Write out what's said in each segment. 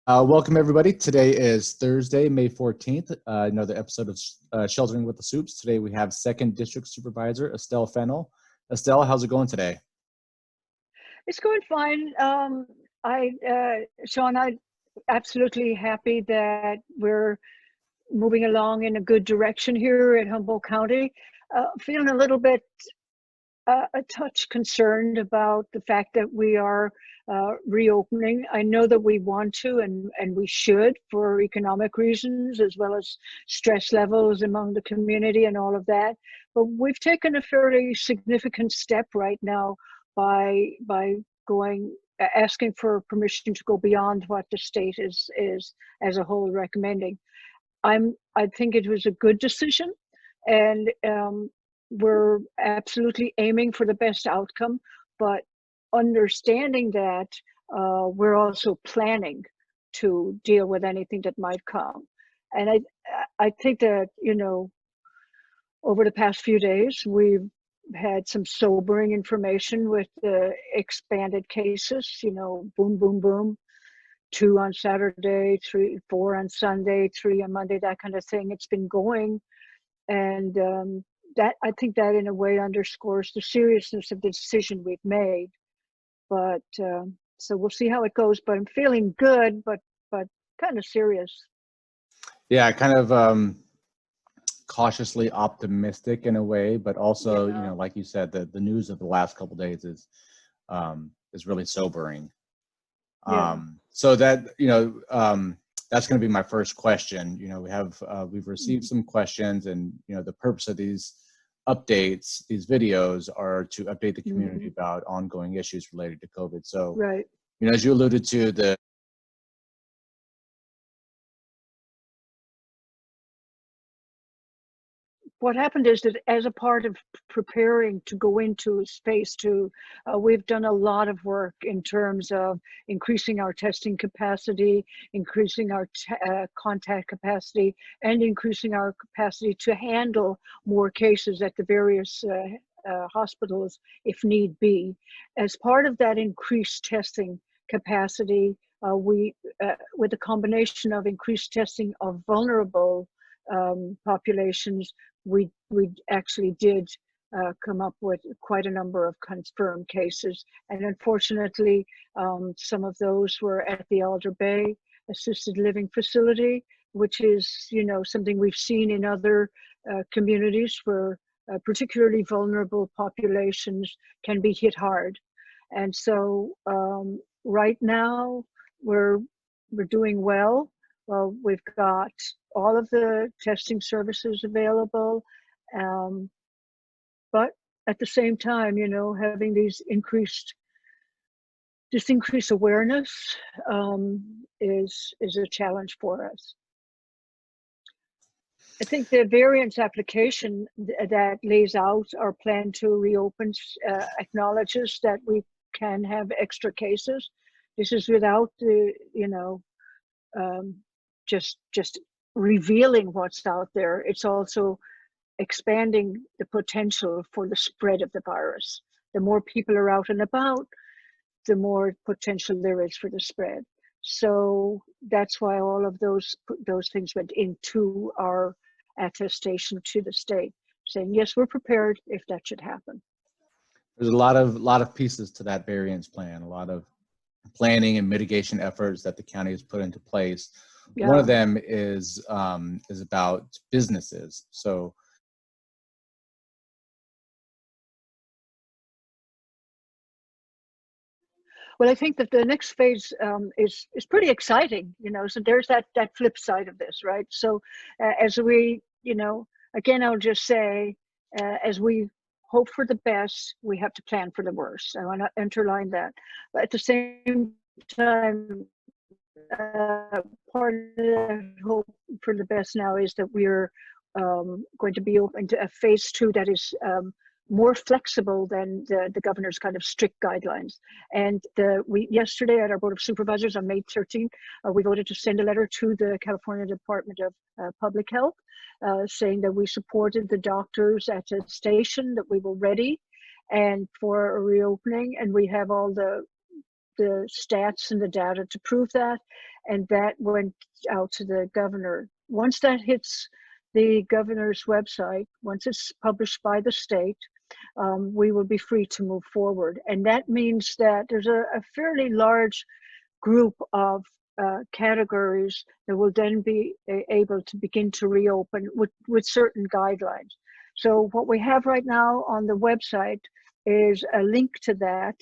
Welcome, everybody. Today is Thursday, May 14th, another episode of Sheltering with the Supes. Today we have 2nd District Supervisor Estelle Fennell. Estelle, how's it going today? It's going fine. Sean, I'm absolutely happy that we're moving along in a good direction here at Humboldt County. Feeling a little bit a touch concerned about the fact that we are reopening. I know that we want to and we should for economic reasons, as well as stress levels among the community and all of that. But we've taken a fairly significant step right now by asking for permission to go beyond what the state is as a whole recommending. I think it was a good decision, and we're absolutely aiming for the best outcome, but understanding that we're also planning to deal with anything that might come. And I think that, over the past few days, we've had some sobering information with the expanded cases, boom, boom, boom, 2 on Saturday, 3, 4 on Sunday, 3 on Monday, that kind of thing. It's been going. And that, I think that in a way underscores the seriousness of the decision we've made. But so we'll see how it goes. But I'm feeling good, but kind of serious. Yeah, kind of cautiously optimistic in a way, but also, like you said, the news of the last couple of days is really sobering. Yeah. So that, that's going to be my first question. We've received some questions, and the purpose of these updates, these videos, are to update the community about ongoing issues related to COVID. So, right. As you alluded to, what happened is that as a part of preparing to go into phase 2, we've done a lot of work in terms of increasing our testing capacity, increasing our contact capacity, and increasing our capacity to handle more cases at the various hospitals if need be. As part of that increased testing capacity, we, with a combination of increased testing of vulnerable populations, we actually did come up with quite a number of confirmed cases. And unfortunately, some of those were at the Alder Bay assisted living facility, which is, something we've seen in other communities where particularly vulnerable populations can be hit hard. And so right now we're doing well. Well, we've got all of the testing services available, but at the same time, having increased awareness is a challenge for us. I think the variance application that lays out our plan to reopen acknowledges that we can have extra cases. This is without the, just revealing what's out there. It's also expanding the potential for the spread of the virus. The more people are out and about, the more potential there is for the spread. So that's why all of those things went into our attestation to the state, saying, yes, we're prepared if that should happen. There's a lot of pieces to that variance plan, a lot of planning and mitigation efforts that the county has put into place. Yeah. One of them is about businesses. So well, I think that the next phase is pretty exciting, so there's that flip side of this, right? So as we, again, I'll just say, as we hope for the best, we have to plan for the worst. I want to underline that. But at the same time, part of the hope for the best now is that we're going to be open to a phase 2 that is more flexible than the governor's kind of strict guidelines. And we yesterday at our Board of Supervisors on May 13th, we voted to send a letter to the California Department of Public Health saying that we supported the doctors at the station, that we were ready and for a reopening, and we have all the stats and the data to prove that. and that went out to the governor. Once that hits the governor's website, once it's published by the state, we will be free to move forward. And that means that there's a fairly large group of categories that will then be able to begin to reopen with certain guidelines. So what we have right now on the website is a link to that,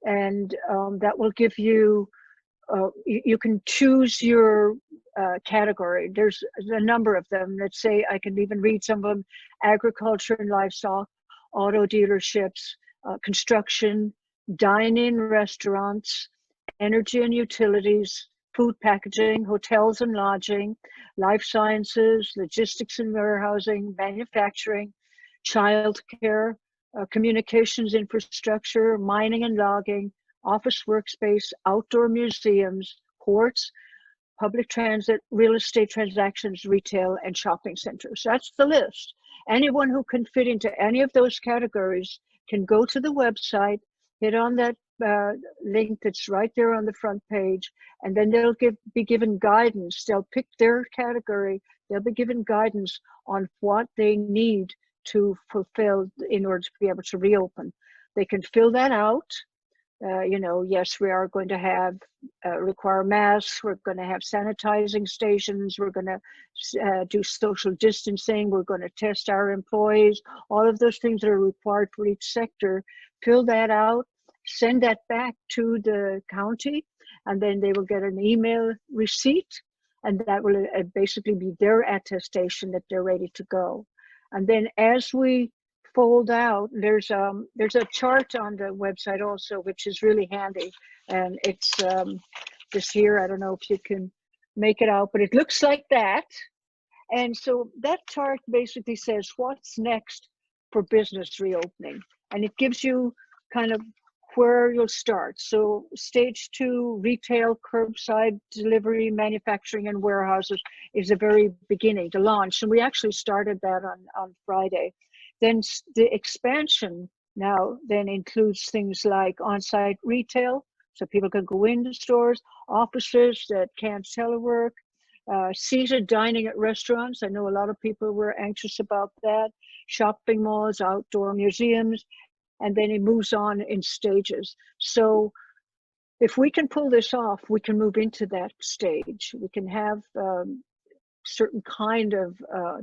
and that will give you, you can choose your category. There's a number of them. Let's say I can even read some of them: agriculture and livestock, auto dealerships, construction, dine-in restaurants, energy and utilities, food packaging, hotels and lodging, life sciences, logistics and warehousing, manufacturing, childcare, communications infrastructure, mining and logging, office workspace, outdoor museums, ports, public transit, real estate transactions, retail, and shopping centers. That's the list. Anyone who can fit into any of those categories can go to the website, hit on that link that's right there on the front page, and then they'll be given guidance. They'll pick their category. They'll be given guidance on what they need to fulfill in order to be able to reopen. They can fill that out. You know, yes, we are going to have require masks. We're going to have sanitizing stations. We're going to do social distancing. We're going to test our employees. All of those things that are required for each sector. Fill that out. Send that back to the county, and then they will get an email receipt, and that will basically be their attestation that they're ready to go. And then as we fold out, there's a chart on the website also, which is really handy, and it's this here. I don't know if you can make it out, but it looks like that. And so that chart basically says what's next for business reopening, and it gives you kind of where you'll start. So stage 2, retail, curbside delivery, manufacturing, and warehouses is the very beginning, the launch. And we actually started that on Friday. Then the expansion now then includes things like on-site retail, so people can go into stores, offices that can't telework, seated dining at restaurants. I know a lot of people were anxious about that, shopping malls, outdoor museums, and then it moves on in stages. So if we can pull this off, we can move into that stage. We can have certain kind of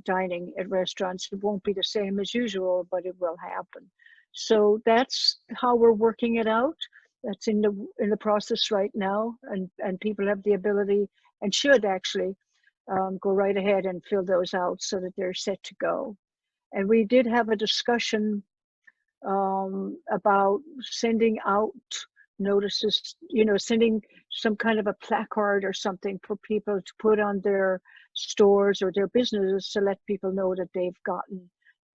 dining at restaurants. It won't be the same as usual, but it will happen. So that's how we're working it out. That's in the process right now, and people have the ability and should actually go right ahead and fill those out so that they're set to go. And we did have a discussion about sending out notices, you know, sending some kind of a placard or something for people to put on their stores or their businesses to let people know that they've gotten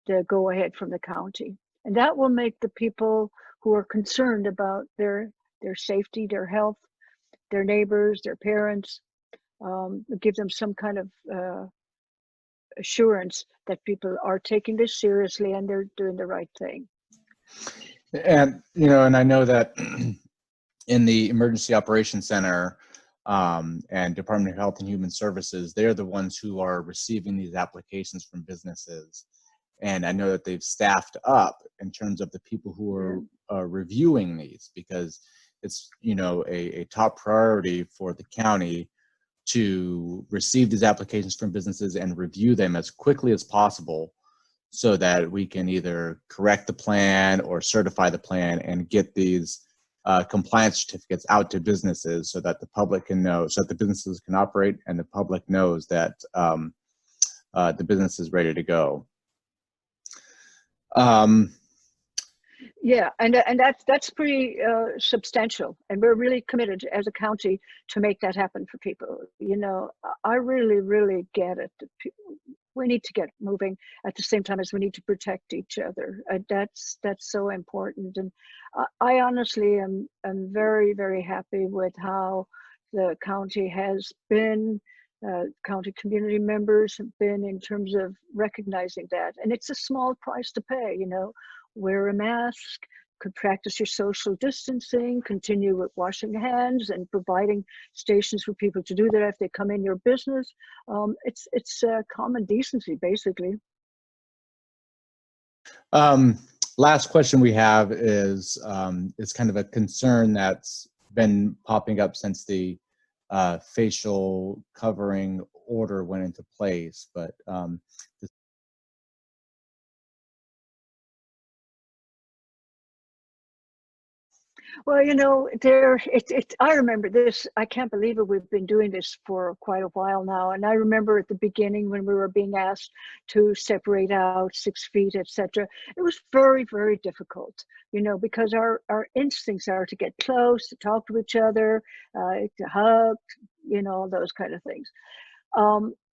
the go ahead from the county. And that will make the people who are concerned about their safety, their health, their neighbors, their parents, give them some kind of assurance that people are taking this seriously and they're doing the right thing. And, you know, and I know that in the Emergency Operations Center and Department of Health and Human Services, they're the ones who are receiving these applications from businesses. And I know that they've staffed up in terms of the people who are reviewing these, because it's, you know, a top priority for the county to receive these applications from businesses and review them as quickly as possible, so that we can either correct the plan or certify the plan and get these compliance certificates out to businesses, so that the public can know, so that the businesses can operate and the public knows that the business is ready to go. Yeah, and that's pretty substantial, and we're really committed as a county to make that happen for people. You know, I really get it. We need to get moving at the same time as we need to protect each other. That's so important, and I honestly am very happy with how the county has been. County community members have been in terms of recognizing that, and it's a small price to pay. You know, wear a mask, could practice your social distancing, continue with washing hands and providing stations for people to do that if they come in your business. It's common decency, basically. Last question we have is kind of a concern that's been popping up since the facial covering order went into place, but well, I remember this. I can't believe it. We've been doing this for quite a while now. And I remember at the beginning when we were being asked to separate out 6 feet, etc. It was very, very difficult, because our instincts are to get close, to talk to each other, to hug, those kind of things.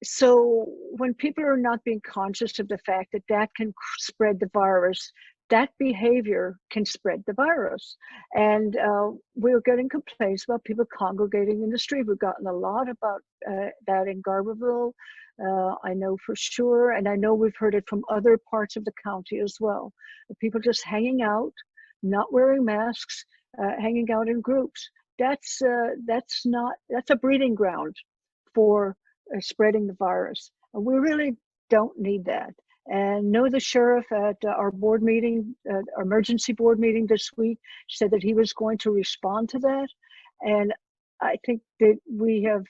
So when people are not being conscious of the fact that that can spread the virus, that behavior can spread the virus. And we're getting complaints about people congregating in the street. We've gotten a lot about that in Garberville, I know for sure. And I know we've heard it from other parts of the county as well. People just hanging out, not wearing masks, hanging out in groups. That's a breeding ground for spreading the virus. We really don't need that. And the sheriff at our board meeting, our emergency board meeting this week, said that he was going to respond to that. And I think that we have,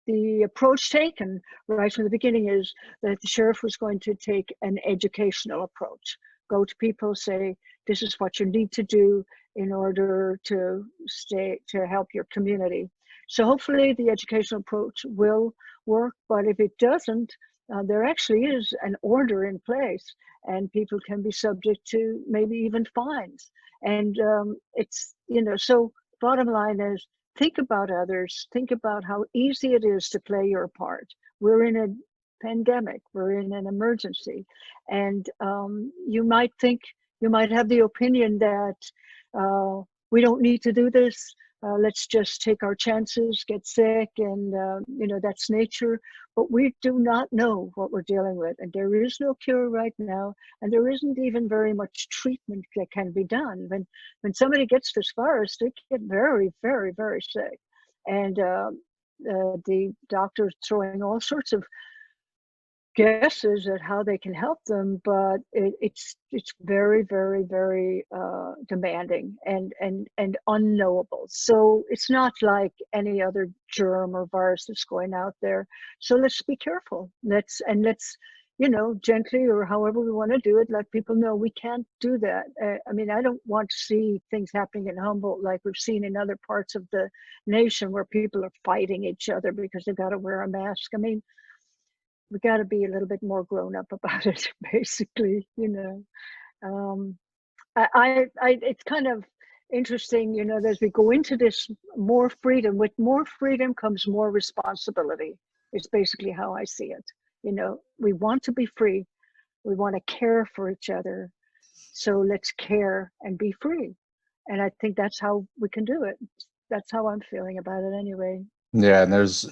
the approach taken right from the beginning is that the sheriff was going to take an educational approach. Go to people, say, this is what you need to do in order to help your community. So hopefully the educational approach will work, but if it doesn't, there actually is an order in place, and people can be subject to maybe even fines. And so bottom line is, think about others, think about how easy it is to play your part. We're in a pandemic, we're in an emergency, and you might have the opinion that we don't need to do this. Let's just take our chances, get sick, and that's nature. But we do not know what we're dealing with, and there is no cure right now, and there isn't even very much treatment that can be done. When somebody gets this virus, they get very, very, very sick, and the doctor's throwing all sorts of guesses at how they can help them, but it's very, very, very demanding and unknowable. So it's not like any other germ or virus that's going out there. So let's be careful. Let's gently, or however we want to do it, let people know we can't do that. I don't want to see things happening in Humboldt like we've seen in other parts of the nation where people are fighting each other because they've got to wear a mask. We got to be a little bit more grown up about it, basically. It's kind of interesting, as we go into this more freedom. With more freedom comes more responsibility. It's basically how I see it. We want to be free. We want to care for each other. So let's care and be free. And I think that's how we can do it. That's how I'm feeling about it anyway. Yeah, and there's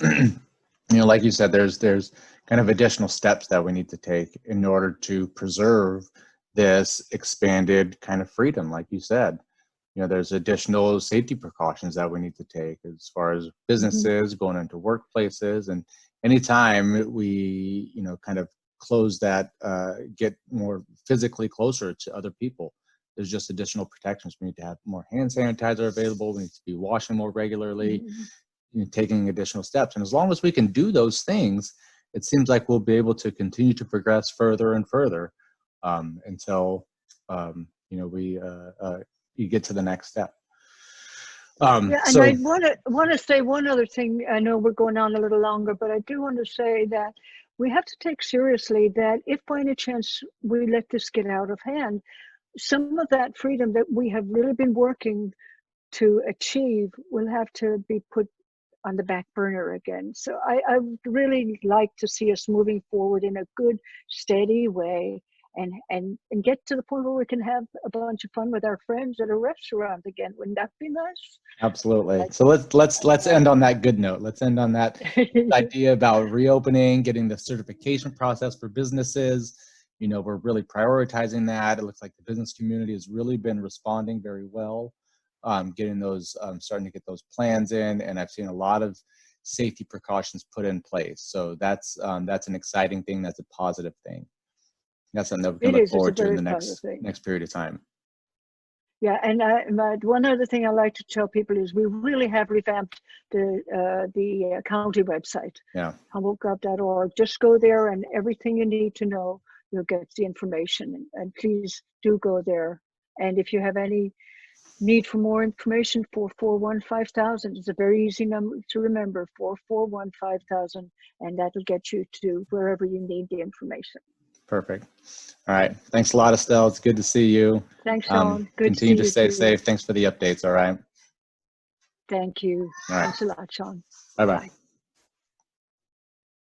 like you said, there's kind of additional steps that we need to take in order to preserve this expanded kind of freedom. Like you said, there's additional safety precautions that we need to take as far as businesses, going into workplaces, and anytime we kind of close that, get more physically closer to other people, there's just additional protections. We need to have more hand sanitizer available. We need to be washing more regularly. Taking additional steps, and as long as we can do those things, it seems like we'll be able to continue to progress further and further until you get to the next step. And I want to say one other thing. I know we're going on a little longer, but I do want to say that we have to take seriously that if by any chance we let this get out of hand, some of that freedom that we have really been working to achieve will have to be put on the back burner again. So I would really like to see us moving forward in a good, steady way, and get to the point where we can have a bunch of fun with our friends at a restaurant again. Wouldn't that be nice? Absolutely. So let's end on that good note. Let's end on that idea about reopening, getting the certification process for businesses, You know, we're really prioritizing that. It looks like the business community has really been responding very well, getting those, starting to get those plans in, and I've seen a lot of safety precautions put in place. So that's an exciting thing. That's a positive thing. That's something that we can It look is. It's a forward to in very the positive thing. next period of time. Yeah, and one other thing I like to tell people is we really have revamped the county website, Yeah. HumboldtGov.org. Just go there, and everything you need to know, you'll get the information. And please do go there. And if you have any need for more information, 441-5000 is a very easy number to remember, 441-5000, and that'll get you to wherever you need the information. Perfect. All right. Thanks a lot, Estelle. It's good to see you. Thanks, Sean. Good to see Continue to you stay too. safe. Thanks for the updates. All right. Thank you. All right. Thanks a lot, Sean. Bye-bye.